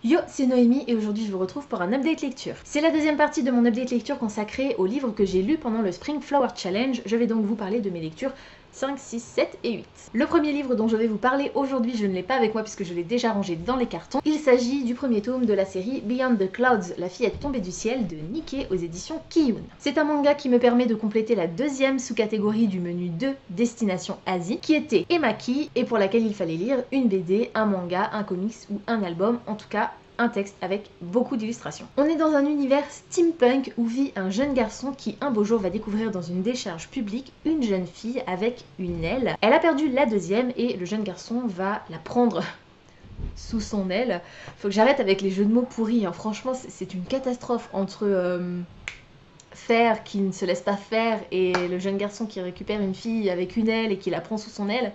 Yo, c'est Noémie et aujourd'hui je vous retrouve pour un update lecture. C'est la deuxième partie de mon update lecture consacrée aux livres que j'ai lus pendant le Spring Flower Challenge. Je vais donc vous parler de mes lectures 5, 6, 7 et 8. Le premier livre dont je vais vous parler aujourd'hui, je ne l'ai pas avec moi puisque je l'ai déjà rangé dans les cartons. Il s'agit du premier tome de la série Beyond the Clouds, La fillette tombée du ciel de Niké aux éditions Kiyun. C'est un manga qui me permet de compléter la deuxième sous-catégorie du menu 2 Destination Asie, qui était Emaki et pour laquelle il fallait lire une BD, un manga, un comics ou un album, en tout cas un texte avec beaucoup d'illustrations. On est dans un univers steampunk où vit un jeune garçon qui un beau jour va découvrir dans une décharge publique une jeune fille avec une aile. Elle a perdu la deuxième et le jeune garçon va la prendre sous son aile. Faut que j'arrête avec les jeux de mots pourris, hein. Franchement c'est une catastrophe entre faire qui ne se laisse pas faire et le jeune garçon qui récupère une fille avec une aile et qui la prend sous son aile.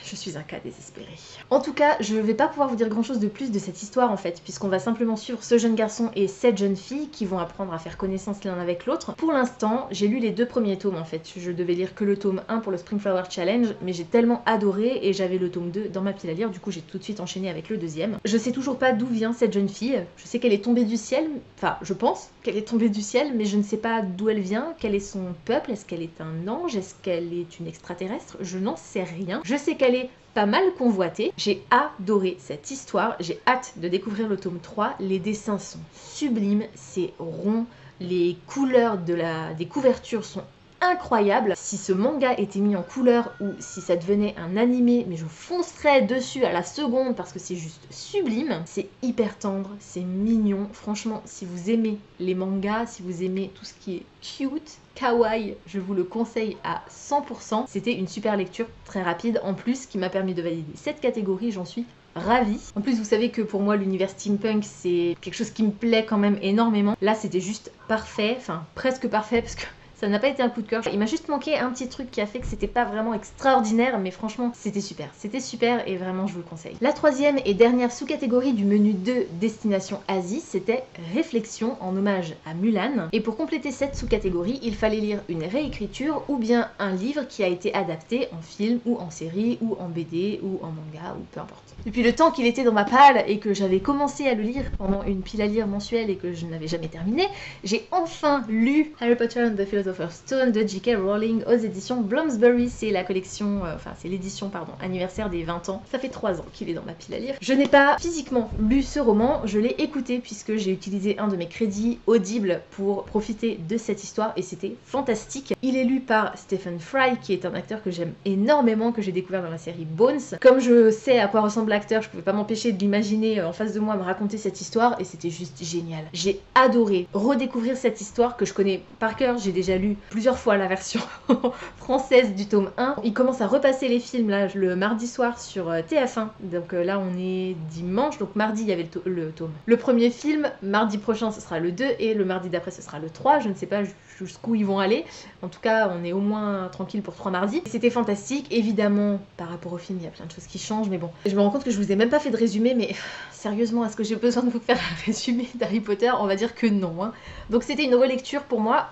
Je suis un cas désespéré. En tout cas, je vais pas pouvoir vous dire grand chose de plus de cette histoire en fait, puisqu'on va simplement suivre ce jeune garçon et cette jeune fille qui vont apprendre à faire connaissance l'un avec l'autre. Pour l'instant, j'ai lu les deux premiers tomes en fait. Je devais lire que le tome 1 pour le Spring Flower Challenge, mais j'ai tellement adoré et j'avais le tome 2 dans ma pile à lire, du coup j'ai tout de suite enchaîné avec le deuxième. Je sais toujours pas d'où vient cette jeune fille. Je sais qu'elle est tombée du ciel, enfin je pense qu'elle est tombée du ciel, mais je ne sais pas d'où elle vient, quel est son peuple, est-ce qu'elle est un ange, est-ce qu'elle est une extraterrestre, je n'en sais rien. Je sais qu'elle est pas mal convoitée. J'ai adoré cette histoire, j'ai hâte de découvrir le tome 3. Les dessins sont sublimes, c'est rond, les couleurs des couvertures sont incroyables. Si ce manga était mis en couleur ou si ça devenait un animé, mais je foncerais dessus à la seconde parce que c'est juste sublime. C'est hyper tendre, c'est mignon. Franchement, si vous aimez les mangas, si vous aimez tout ce qui est cute, kawaii, je vous le conseille à 100%. C'était une super lecture, très rapide en plus, qui m'a permis de valider cette catégorie, j'en suis ravie. En plus, vous savez que pour moi, l'univers steampunk, c'est quelque chose qui me plaît quand même énormément. Là, c'était juste parfait, enfin presque parfait, parce que ça n'a pas été un coup de cœur. Il m'a juste manqué un petit truc qui a fait que c'était pas vraiment extraordinaire, mais franchement, c'était super et vraiment je vous le conseille. La troisième et dernière sous-catégorie du menu de Destination Asie, c'était Réflexion en hommage à Mulan. Et pour compléter cette sous-catégorie, il fallait lire une réécriture ou bien un livre qui a été adapté en film ou en série ou en BD ou en manga ou peu importe. Depuis le temps qu'il était dans ma palle et que j'avais commencé à le lire pendant une pile à lire mensuelle et que je n'avais jamais terminé, j'ai enfin lu Harry Potter and the Philosopher's Stone de J.K. Rowling aux éditions Bloomsbury. C'est la collection, c'est l'édition, pardon, anniversaire des 20 ans. Ça fait 3 ans qu'il est dans ma pile à lire. Je n'ai pas physiquement lu ce roman, je l'ai écouté puisque j'ai utilisé un de mes crédits Audible pour profiter de cette histoire et c'était fantastique. Il est lu par Stephen Fry qui est un acteur que j'aime énormément, que j'ai découvert dans la série Bones. Comme je sais à quoi ressemble l'acteur, je pouvais pas m'empêcher de l'imaginer en face de moi me raconter cette histoire et c'était juste génial. J'ai adoré redécouvrir cette histoire que je connais par cœur, j'ai déjà lu plusieurs fois la version française du tome 1. Il commence à repasser les films là le mardi soir sur TF1, donc là on est dimanche, donc mardi il y avait le tome. Le premier film, mardi prochain ce sera le 2 et le mardi d'après ce sera le 3, je ne sais pas jusqu'où ils vont aller, en tout cas on est au moins tranquille pour 3 mardis. C'était fantastique, évidemment par rapport au film il y a plein de choses qui changent, mais bon, je me rends compte que je vous ai même pas fait de résumé, mais sérieusement est-ce que j'ai besoin de vous faire un résumé d'Harry Potter? On va dire que non, hein. Donc c'était une relecture pour moi,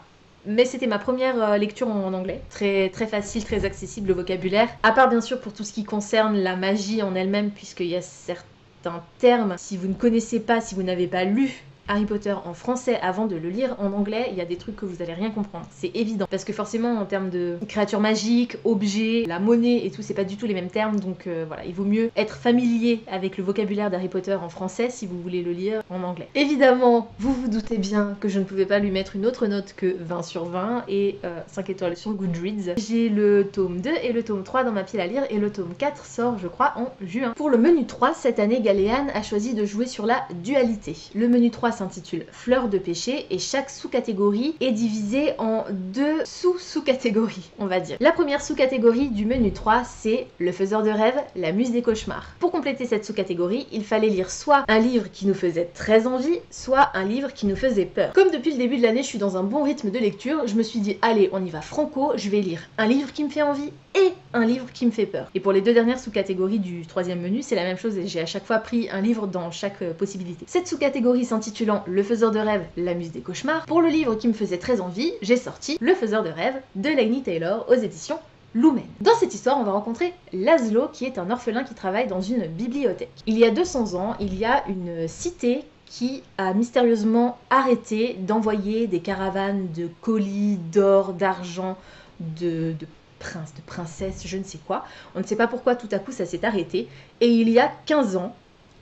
mais c'était ma première lecture en anglais. Très facile, très accessible le vocabulaire. À part bien sûr pour tout ce qui concerne la magie en elle-même, puisqu'il y a certains termes, si vous ne connaissez pas, si vous n'avez pas lu Harry Potter en français avant de le lire en anglais, il y a des trucs que vous allez rien comprendre, c'est évident. Parce que forcément en termes de créatures magiques, objets, la monnaie et tout, c'est pas du tout les mêmes termes, donc voilà, il vaut mieux être familier avec le vocabulaire d'Harry Potter en français si vous voulez le lire en anglais. Évidemment, vous vous doutez bien que je ne pouvais pas lui mettre une autre note que 20 sur 20 et 5 étoiles sur Goodreads. J'ai le tome 2 et le tome 3 dans ma pile à lire et le tome 4 sort je crois en juin. Pour le menu 3, cette année Galéane a choisi de jouer sur la dualité. Le menu 3 s'intitule Fleur de péché et chaque sous-catégorie est divisée en 2 sous-catégories, on va dire. La première sous-catégorie du menu 3, c'est Le faiseur de rêves, la muse des cauchemars. Pour compléter cette sous-catégorie, il fallait lire soit un livre qui nous faisait très envie, soit un livre qui nous faisait peur. Comme depuis le début de l'année, je suis dans un bon rythme de lecture, je me suis dit, allez, on y va franco, je vais lire un livre qui me fait envie et un livre qui me fait peur. Et pour les deux dernières sous-catégories du troisième menu, c'est la même chose et j'ai à chaque fois pris un livre dans chaque possibilité. Cette sous-catégorie s'intitulant Le faiseur de rêves, la muse des cauchemars, pour le livre qui me faisait très envie, j'ai sorti Le faiseur de rêves de Laini Taylor aux éditions Lumen. Dans cette histoire, on va rencontrer Laszlo, qui est un orphelin qui travaille dans une bibliothèque. Il y a 200 ans, il y a une cité qui a mystérieusement arrêté d'envoyer des caravanes de colis, d'or, d'argent, de princes, de princesses, je ne sais quoi. On ne sait pas pourquoi tout à coup ça s'est arrêté. Et il y a 15 ans,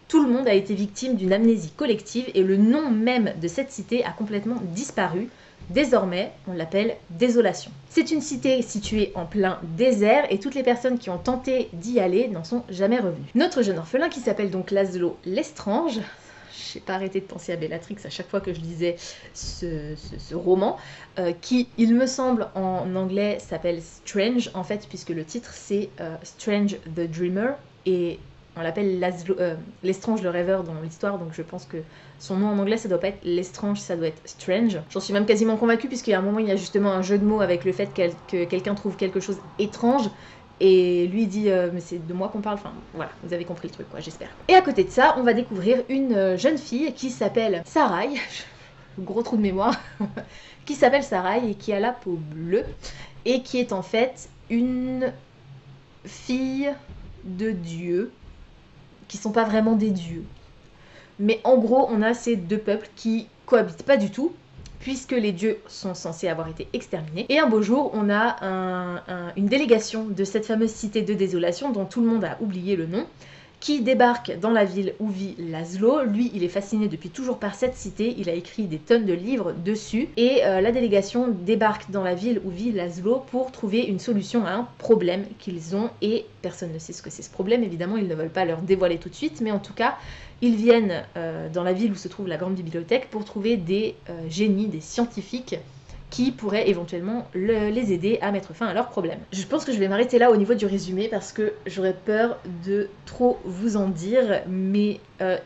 tout le monde a été victime d'une amnésie collective et le nom même de cette cité a complètement disparu. Désormais, on l'appelle Désolation. C'est une cité située en plein désert et toutes les personnes qui ont tenté d'y aller n'en sont jamais revenues. Notre jeune orphelin, qui s'appelle donc Laszlo Lestrange, je n'ai pas arrêté de penser à Bellatrix à chaque fois que je lisais ce roman, qui, il me semble, en anglais s'appelle Strange, en fait, puisque le titre c'est Strange the Dreamer, et on l'appelle Lestrange le rêveur dans l'histoire, donc je pense que son nom en anglais ça doit pas être Lestrange, ça doit être Strange. J'en suis même quasiment convaincue puisqu'il y a un moment il y a justement un jeu de mots avec le fait que quelqu'un trouve quelque chose étrange et lui dit mais c'est de moi qu'on parle, enfin voilà, vous avez compris le truc quoi, j'espère. Et à côté de ça, on va découvrir une jeune fille qui s'appelle Sarai, gros trou de mémoire, qui s'appelle Sarai et qui a la peau bleue et qui est en fait une fille de dieu, qui sont pas vraiment des dieux. Mais en gros, on a ces deux peuples qui cohabitent pas du tout, puisque les dieux sont censés avoir été exterminés. Et un beau jour, on a une délégation de cette fameuse cité de désolation, dont tout le monde a oublié le nom, qui débarque dans la ville où vit Laszlo. Lui, il est fasciné depuis toujours par cette cité, il a écrit des tonnes de livres dessus, et la délégation débarque dans la ville où vit Laszlo pour trouver une solution à un problème qu'ils ont, et personne ne sait ce que c'est ce problème, évidemment, ils ne veulent pas leur dévoiler tout de suite, mais en tout cas, ils viennent dans la ville où se trouve la grande bibliothèque pour trouver des génies, des scientifiques, qui pourraient éventuellement les aider à mettre fin à leurs problèmes. Je pense que je vais m'arrêter là au niveau du résumé parce que j'aurais peur de trop vous en dire, mais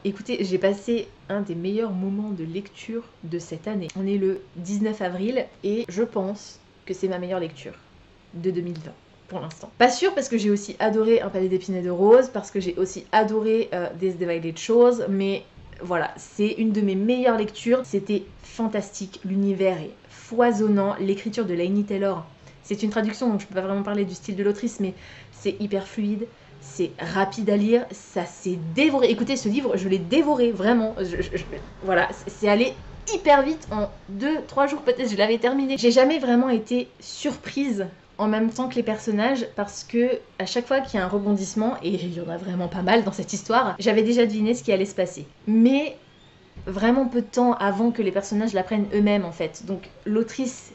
écoutez, j'ai passé un des meilleurs moments de lecture de cette année. On est le 19 avril et je pense que c'est ma meilleure lecture de 2020. Pour l'instant. Pas sûr parce que j'ai aussi adoré Un palais d'épines et de roses, parce que j'ai aussi adoré This Divided Shores, mais voilà, c'est une de mes meilleures lectures. C'était fantastique, l'univers est foisonnant, l'écriture de Laini Taylor, c'est une traduction donc je peux pas vraiment parler du style de l'autrice, mais c'est hyper fluide, c'est rapide à lire, ça s'est dévoré. Écoutez, ce livre, je l'ai dévoré, vraiment, voilà, c'est allé hyper vite, en 2-3 jours peut-être, je l'avais terminé. J'ai jamais vraiment été surprise en même temps que les personnages, parce que à chaque fois qu'il y a un rebondissement, et il y en a vraiment pas mal dans cette histoire, j'avais déjà deviné ce qui allait se passer. Mais vraiment peu de temps avant que les personnages l'apprennent eux-mêmes en fait. Donc l'autrice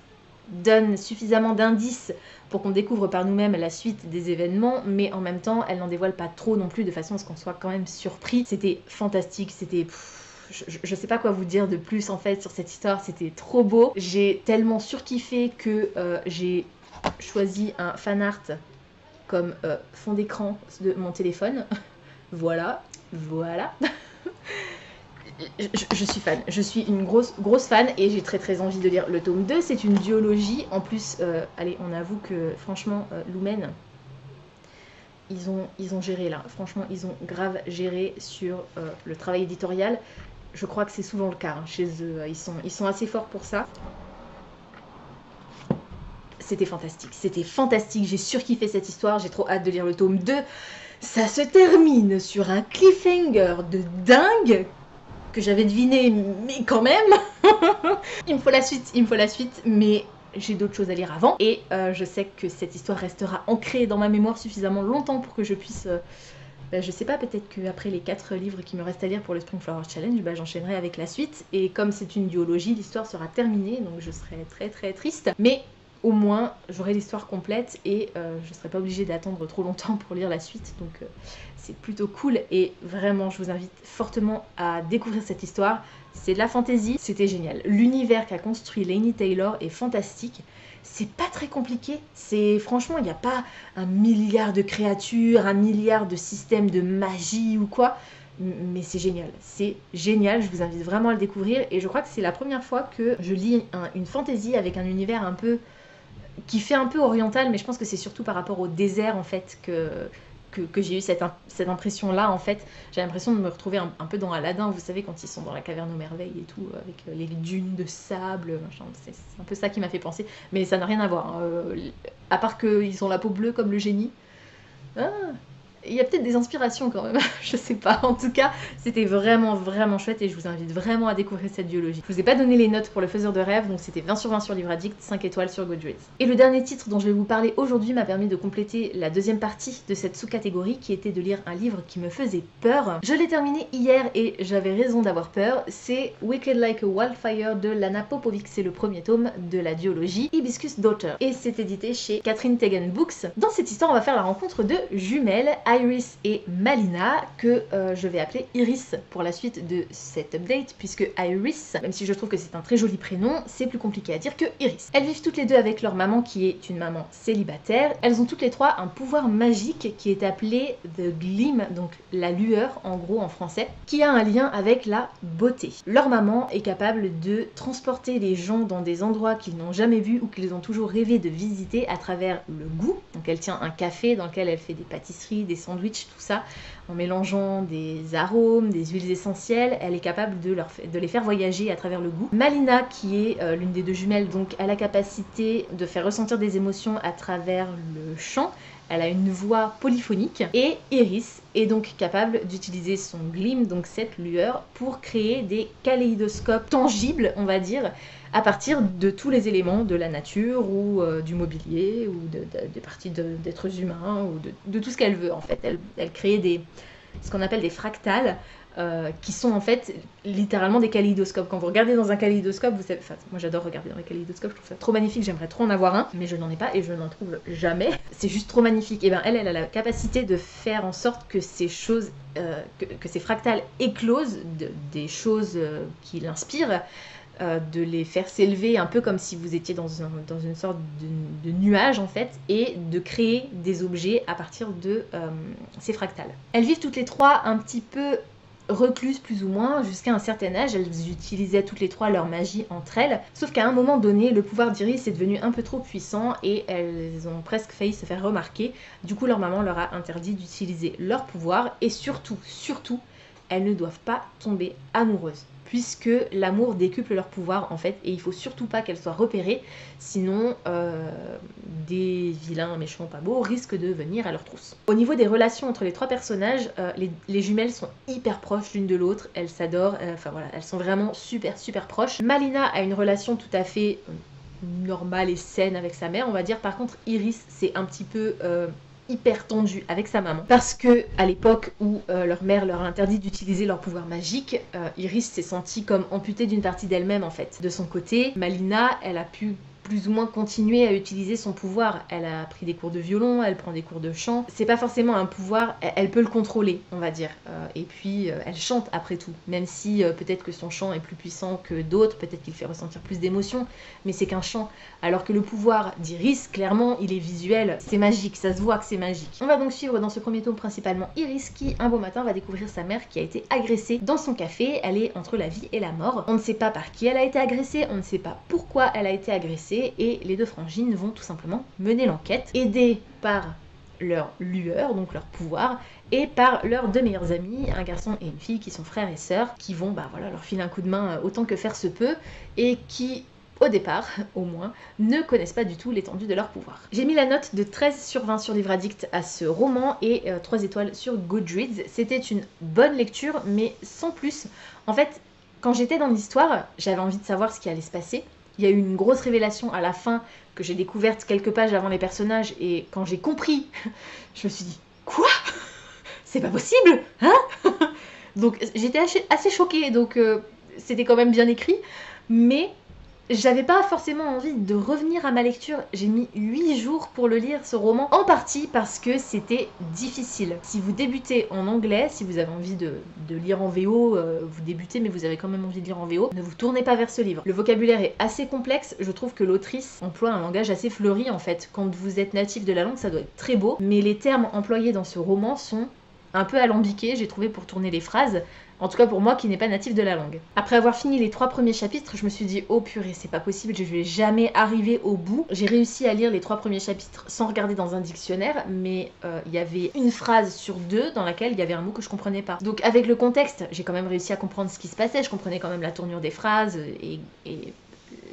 donne suffisamment d'indices pour qu'on découvre par nous-mêmes la suite des événements, mais en même temps elle n'en dévoile pas trop non plus, de façon à ce qu'on soit quand même surpris. C'était fantastique, c'était... Je sais pas quoi vous dire de plus en fait sur cette histoire, c'était trop beau. J'ai tellement surkiffé que j'ai choisi un fanart comme fond d'écran de mon téléphone. Voilà. Je suis fan, je suis une grosse fan et j'ai très envie de lire le tome 2. C'est une duologie, en plus, allez, on avoue que franchement, Lumen, ils ont géré là, franchement, ils ont grave géré sur le travail éditorial. Je crois que c'est souvent le cas hein, chez eux, ils sont assez forts pour ça. C'était fantastique, j'ai surkiffé cette histoire, j'ai trop hâte de lire le tome 2. Ça se termine sur un cliffhanger de dingue que j'avais deviné, mais quand même il me faut la suite, mais j'ai d'autres choses à lire avant, et je sais que cette histoire restera ancrée dans ma mémoire suffisamment longtemps pour que je puisse... je sais pas, peut-être qu'après les 4 livres qui me restent à lire pour le Spring Flower Challenge, j'enchaînerai avec la suite, et comme c'est une duologie, l'histoire sera terminée, donc je serai très triste, mais au moins j'aurai l'histoire complète et je serai pas obligée d'attendre trop longtemps pour lire la suite, donc c'est plutôt cool. Et vraiment je vous invite fortement à découvrir cette histoire. C'est de la fantasy, c'était génial, l'univers qu'a construit Laini Taylor est fantastique, c'est pas très compliqué, c'est franchement il n'y a pas un milliard de créatures, un milliard de systèmes de magie ou quoi, mais c'est génial, je vous invite vraiment à le découvrir. Et je crois que c'est la première fois que je lis une fantasy avec un univers un peu qui fait un peu oriental, mais je pense que c'est surtout par rapport au désert en fait que j'ai eu cette impression-là, en fait. J'ai l'impression de me retrouver un peu dans Aladdin, vous savez, quand ils sont dans la caverne aux merveilles et tout, avec les dunes de sable, machin. C'est un peu ça qui m'a fait penser. Mais ça n'a rien à voir, hein. À part qu'ils ont la peau bleue comme le génie. Ah, il y a peut-être des inspirations quand même, je sais pas. En tout cas, c'était vraiment chouette et je vous invite vraiment à découvrir cette duologie. Je vous ai pas donné les notes pour le faiseur de rêve, donc c'était 20 sur 20 sur Livre Addict, 5 étoiles sur Goodreads. Et le dernier titre dont je vais vous parler aujourd'hui m'a permis de compléter la deuxième partie de cette sous-catégorie qui était de lire un livre qui me faisait peur. Je l'ai terminé hier et j'avais raison d'avoir peur. C'est Wicked Like a Wildfire de Lana Popovic. C'est le premier tome de la duologie Hibiscus Daughter. Et c'est édité chez Catherine Tegen Books. Dans cette histoire, on va faire la rencontre de jumelles, Iris et Malina, que je vais appeler Iris pour la suite de cet update, puisque Iris, même si je trouve que c'est un très joli prénom, c'est plus compliqué à dire que Iris. Elles vivent toutes les deux avec leur maman qui est une maman célibataire. Elles ont toutes les trois un pouvoir magique qui est appelé The Gleam, donc la lueur en gros en français, qui a un lien avec la beauté. Leur maman est capable de transporter les gens dans des endroits qu'ils n'ont jamais vus ou qu'ils ont toujours rêvé de visiter à travers le goût. Donc elle tient un café dans lequel elle fait des pâtisseries, des sandwichs, tout ça, en mélangeant des arômes, des huiles essentielles. Elle est capable de les faire voyager à travers le goût. Malina, qui est l'une des deux jumelles, donc a la capacité de faire ressentir des émotions à travers le chant. Elle a une voix polyphonique. Et Iris est donc capable d'utiliser son gleam, donc cette lueur, pour créer des kaléidoscopes tangibles, on va dire, à partir de tous les éléments de la nature ou du mobilier ou des parties d'êtres humains ou de tout ce qu'elle veut en fait. Elle crée ce qu'on appelle des fractales qui sont en fait littéralement des kaléidoscopes. Quand vous regardez dans un kaléidoscope, vous savez, enfin, moi j'adore regarder dans les kaléidoscopes, je trouve ça trop magnifique, j'aimerais trop en avoir un, mais je n'en ai pas et je n'en trouve jamais. C'est juste trop magnifique. Et bien elle a la capacité de faire en sorte que ces choses, que ces fractales éclosent des choses qui l'inspirent, de les faire s'élever un peu comme si vous étiez dans une sorte de nuage en fait, et de créer des objets à partir de ces fractales. Elles vivent toutes les trois un petit peu recluses plus ou moins jusqu'à un certain âge. Elles utilisaient toutes les trois leur magie entre elles, sauf qu'à un moment donné le pouvoir d'Iris est devenu un peu trop puissant et elles ont presque failli se faire remarquer. Du coup leur maman leur a interdit d'utiliser leur pouvoir et surtout elles ne doivent pas tomber amoureuses, puisque l'amour décuple leur pouvoir en fait, et il faut surtout pas qu'elles soient repérées, sinon des vilains méchants pas beaux risquent de venir à leur trousse. Au niveau des relations entre les trois personnages, les jumelles sont hyper proches l'une de l'autre, elles s'adorent, enfin voilà, elles sont vraiment super proches. Malina a une relation tout à fait normale et saine avec sa mère, on va dire. Par contre Iris, c'est un petit peu hyper tendue avec sa maman, parce que à l'époque où leur mère leur a interdit d'utiliser leur pouvoir magique, Iris s'est sentie comme amputée d'une partie d'elle-même en fait. De son côté, Malina, elle a pu plus ou moins continuer à utiliser son pouvoir. Elle a pris des cours de violon, elle prend des cours de chant. C'est pas forcément un pouvoir, elle peut le contrôler, on va dire. Et puis elle chante après tout, même si peut-être que son chant est plus puissant que d'autres, peut-être qu'il fait ressentir plus d'émotions, mais c'est qu'un chant. Alors que le pouvoir d'Iris, clairement, il est visuel, c'est magique, ça se voit que c'est magique. On va donc suivre dans ce premier tome principalement Iris qui, un beau matin, va découvrir sa mère qui a été agressée dans son café. Elle est entre la vie et la mort. On ne sait pas par qui elle a été agressée, on ne sait pas pourquoi elle a été agressée, et les deux frangines vont tout simplement mener l'enquête, aidées par leur lueur, donc leur pouvoir, et par leurs deux meilleurs amis, un garçon et une fille qui sont frères et sœurs, qui vont leur filer un coup de main autant que faire se peut, et qui, au départ, au moins, ne connaissent pas du tout l'étendue de leur pouvoir. J'ai mis la note de 13 sur 20 sur Livre Addict à ce roman et 3 étoiles sur Goodreads. C'était une bonne lecture, mais sans plus. En fait, quand j'étais dans l'histoire, j'avais envie de savoir ce qui allait se passer. Il y a eu une grosse révélation à la fin que j'ai découverte quelques pages avant les personnages, et quand j'ai compris, je me suis dit « Quoi ? C'est pas possible, hein ?» Donc j'étais assez choquée, donc c'était quand même bien écrit, mais j'avais pas forcément envie de revenir à ma lecture. J'ai mis 8 jours pour le lire, ce roman, en partie parce que c'était difficile. Si vous débutez en anglais, si vous avez envie de lire en VO, vous débutez mais vous avez quand même envie de lire en VO, ne vous tournez pas vers ce livre. Le vocabulaire est assez complexe, je trouve que l'autrice emploie un langage assez fleuri en fait. Quand vous êtes natif de la langue, ça doit être très beau, mais les termes employés dans ce roman sont un peu alambiqué, j'ai trouvé, pour tourner les phrases. En tout cas pour moi qui n'est pas natif de la langue. Après avoir fini les 3 premiers chapitres, je me suis dit oh purée, c'est pas possible, je vais jamais arriver au bout. J'ai réussi à lire les 3 premiers chapitres sans regarder dans un dictionnaire, mais il y avait une phrase sur 2 dans laquelle il y avait un mot que je comprenais pas. Donc avec le contexte, j'ai quand même réussi à comprendre ce qui se passait, je comprenais quand même la tournure des phrases et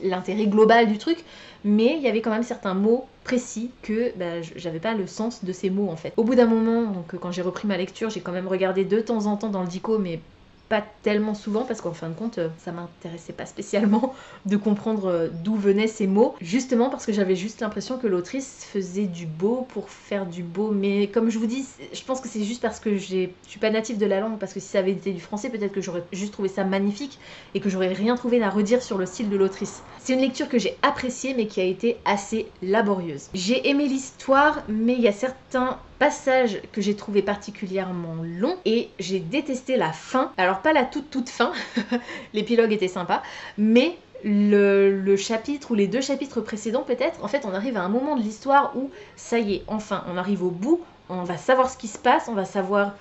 l'intérêt global du truc, mais il y avait quand même certains mots précis que j'avais pas le sens de ces mots en fait. Au bout d'un moment, donc quand j'ai repris ma lecture, j'ai quand même regardé de temps en temps dans le dico, mais pas tellement souvent parce qu'en fin de compte ça m'intéressait pas spécialement de comprendre d'où venaient ces mots, justement parce que j'avais juste l'impression que l'autrice faisait du beau pour faire du beau, mais comme je vous dis, je pense que c'est juste parce que je suis pas native de la langue, parce que si ça avait été du français peut-être que j'aurais juste trouvé ça magnifique et que j'aurais rien trouvé à redire sur le style de l'autrice. C'est une lecture que j'ai appréciée mais qui a été assez laborieuse. J'ai aimé l'histoire, mais il y a certains passages que j'ai trouvé particulièrement longs et j'ai détesté la fin. Alors pas la toute fin, l'épilogue était sympa, mais le chapitre ou les 2 chapitres précédents peut-être, en fait on arrive à un moment de l'histoire où ça y est, enfin on arrive au bout, on va savoir ce qui se passe, on va savoir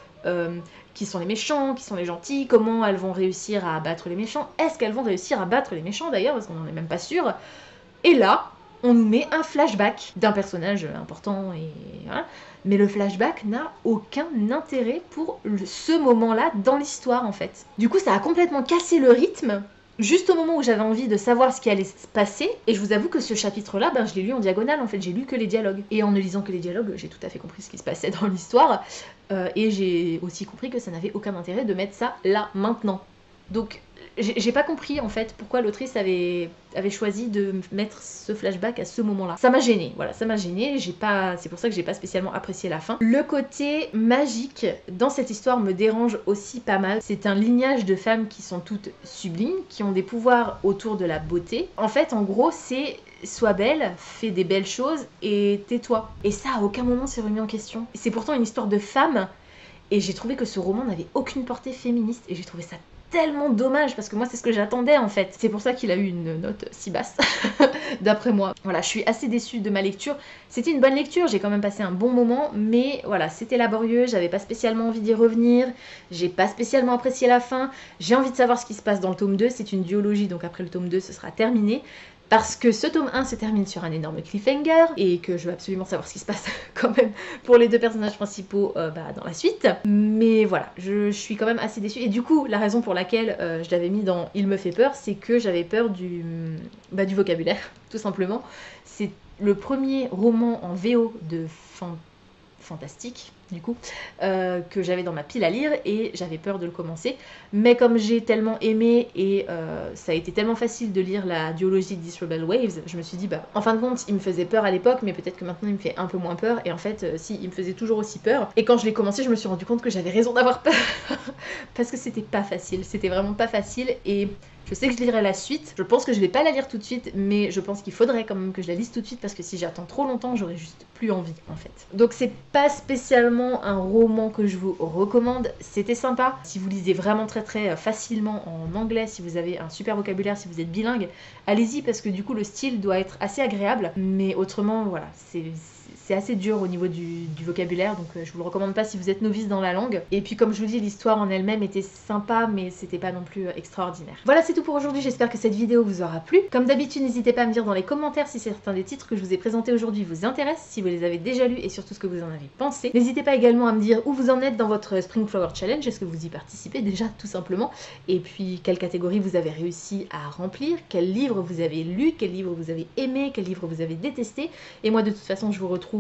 qui sont les méchants, qui sont les gentils, comment elles vont réussir à battre les méchants, est-ce qu'elles vont réussir à battre les méchants d'ailleurs, parce qu'on n'en est même pas sûr. Et là, on nous met un flashback d'un personnage important et voilà. Mais le flashback n'a aucun intérêt pour ce moment-là dans l'histoire en fait. Du coup, ça a complètement cassé le rythme. Juste au moment où j'avais envie de savoir ce qui allait se passer, et je vous avoue que ce chapitre-là, je l'ai lu en diagonale, en fait, j'ai lu que les dialogues. Et en ne lisant que les dialogues, j'ai tout à fait compris ce qui se passait dans l'histoire, et j'ai aussi compris que ça n'avait aucun intérêt de mettre ça là, maintenant. Donc, j'ai pas compris en fait pourquoi l'autrice avait choisi de mettre ce flashback à ce moment-là. Ça m'a gênée, voilà, ça m'a gênée, c'est pour ça que j'ai pas spécialement apprécié la fin. Le côté magique dans cette histoire me dérange aussi pas mal. C'est un lignage de femmes qui sont toutes sublimes, qui ont des pouvoirs autour de la beauté. En fait, en gros, c'est sois belle, fais des belles choses et tais-toi. Et ça, à aucun moment c'est remis en question. C'est pourtant une histoire de femmes, et j'ai trouvé que ce roman n'avait aucune portée féministe, et j'ai trouvé ça tellement dommage parce que moi c'est ce que j'attendais en fait. C'est pour ça qu'il a eu une note si basse d'après moi. Voilà, je suis assez déçue de ma lecture. C'était une bonne lecture, j'ai quand même passé un bon moment, mais voilà, c'était laborieux, j'avais pas spécialement envie d'y revenir, j'ai pas spécialement apprécié la fin, j'ai envie de savoir ce qui se passe dans le tome 2, c'est une duologie donc après le tome 2 ce sera terminé. Parce que ce tome 1 se termine sur un énorme cliffhanger et que je veux absolument savoir ce qui se passe quand même pour les 2 personnages principaux dans la suite. Mais voilà, je suis quand même assez déçue. Et du coup, la raison pour laquelle je l'avais mis dans Il me fait peur, c'est que j'avais peur du vocabulaire, tout simplement. C'est le premier roman en VO de fantastique, du coup, que j'avais dans ma pile à lire et j'avais peur de le commencer. Mais comme j'ai tellement aimé et ça a été tellement facile de lire la duologie de These Rebel Waves, je me suis dit, en fin de compte, il me faisait peur à l'époque, mais peut-être que maintenant il me fait un peu moins peur. Et en fait, si, il me faisait toujours aussi peur. Et quand je l'ai commencé, je me suis rendu compte que j'avais raison d'avoir peur. Parce que c'était pas facile, c'était vraiment pas facile. Et je sais que je lirai la suite, je pense que je vais pas la lire tout de suite, mais je pense qu'il faudrait quand même que je la lise tout de suite parce que si j'attends trop longtemps, j'aurais juste plus envie en fait. Donc c'est pas spécialement un roman que je vous recommande, c'était sympa. Si vous lisez vraiment très facilement en anglais, si vous avez un super vocabulaire, si vous êtes bilingue, allez-y parce que du coup le style doit être assez agréable, mais autrement voilà, c'est assez dur au niveau du vocabulaire, donc je vous le recommande pas si vous êtes novice dans la langue. Et puis comme je vous dis, l'histoire en elle-même était sympa, mais c'était pas non plus extraordinaire. Voilà, c'est tout pour aujourd'hui, j'espère que cette vidéo vous aura plu. Comme d'habitude, n'hésitez pas à me dire dans les commentaires si certains des titres que je vous ai présentés aujourd'hui vous intéressent, si vous les avez déjà lus et surtout ce que vous en avez pensé. N'hésitez pas également à me dire où vous en êtes dans votre Spring Flower Challenge, est-ce que vous y participez déjà tout simplement, et puis quelle catégorie vous avez réussi à remplir, quel livre vous avez lu, quel livre vous avez aimé, quel livre vous avez détesté. Et moi de toute façon je vous retrouve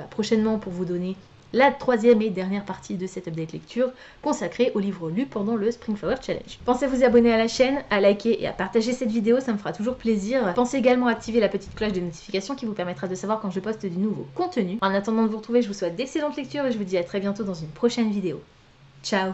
prochainement pour vous donner la 3e et dernière partie de cette update lecture consacrée aux livres lus pendant le Spring Flower Challenge. Pensez à vous abonner à la chaîne, à liker et à partager cette vidéo, ça me fera toujours plaisir. Pensez également à activer la petite cloche de notification qui vous permettra de savoir quand je poste du nouveau contenu. En attendant de vous retrouver, je vous souhaite d'excellentes lectures et je vous dis à très bientôt dans une prochaine vidéo. Ciao!